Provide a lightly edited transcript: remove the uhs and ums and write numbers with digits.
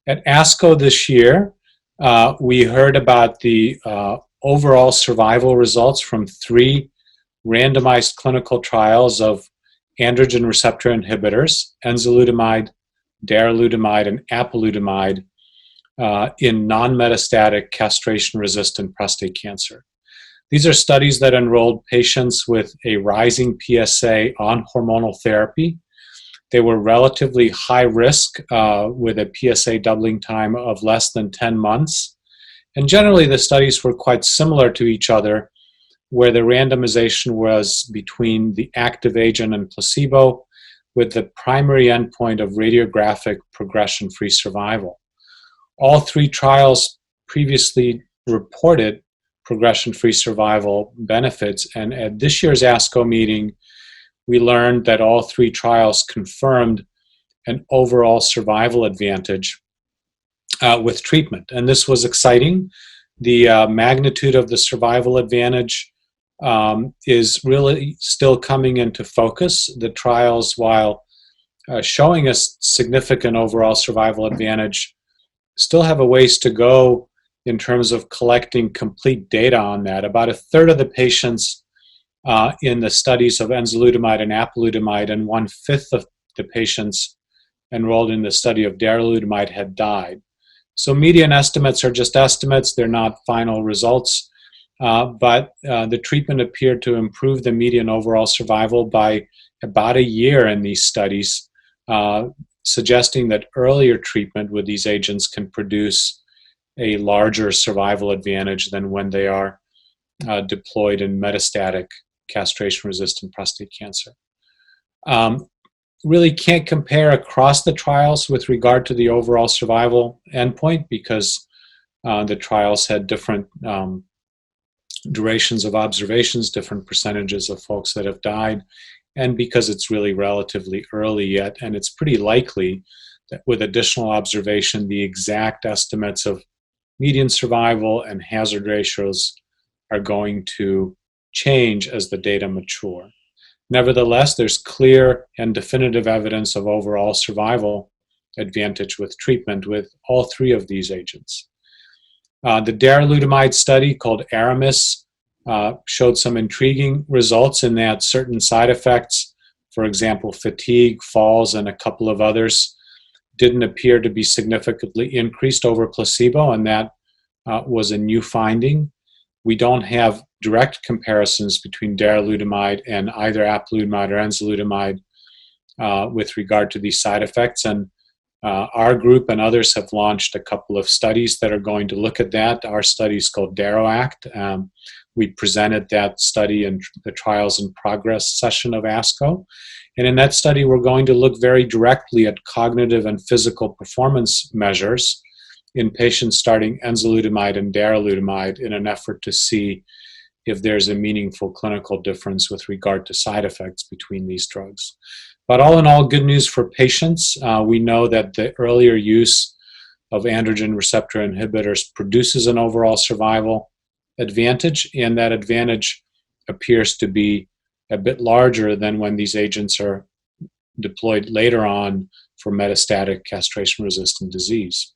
At ASCO this year, we heard about the overall survival results from 3 randomized clinical trials of androgen receptor inhibitors, enzalutamide, darolutamide, and apalutamide in non-metastatic castration-resistant prostate cancer. These are studies that enrolled patients with a rising PSA on hormonal therapy. They were relatively high risk with a PSA doubling time of less than 10 months. And generally, the studies were quite similar to each other, where the randomization was between the active agent and placebo, with the primary endpoint of radiographic progression-free survival. All 3 trials previously reported progression-free survival benefits, and at this year's ASCO meeting, we learned that all 3 trials confirmed an overall survival advantage with treatment. And this was exciting. The magnitude of the survival advantage is really still coming into focus. The trials, while showing a significant overall survival advantage, still have a ways to go in terms of collecting complete data on that. About a third of the patients in the studies of enzalutamide and apalutamide, and 1/5 of the patients enrolled in the study of darolutamide had died. So median estimates are just estimates, they're not final results, but the treatment appeared to improve the median overall survival by about a year in these studies, suggesting that earlier treatment with these agents can produce a larger survival advantage than when they are deployed in metastatic castration-resistant prostate cancer. Really can't compare across the trials with regard to the overall survival endpoint because the trials had different durations of observations, different percentages of folks that have died, and because it's really relatively early yet, and it's pretty likely that with additional observation, the exact estimates of median survival and hazard ratios are going to change as the data mature. Nevertheless, there's clear and definitive evidence of overall survival advantage with treatment with all 3 of these agents. The darolutamide study called ARAMIS showed some intriguing results in that certain side effects, for example, fatigue, falls, and a couple of others, didn't appear to be significantly increased over placebo, and that was a new finding. We don't have direct comparisons between darolutamide and either apalutamide or enzalutamide with regard to these side effects, and our group and others have launched a couple of studies that are going to look at that. Our study is called DAROACT. We presented that study in the Trials in Progress session of ASCO. And in that study, we're going to look very directly at cognitive and physical performance measures in patients starting enzalutamide and darolutamide in an effort to see if there's a meaningful clinical difference with regard to side effects between these drugs. But all in all, good news for patients. We know that the earlier use of androgen receptor inhibitors produces an overall survival advantage, and that advantage appears to be a bit larger than when these agents are deployed later on for metastatic castration-resistant disease.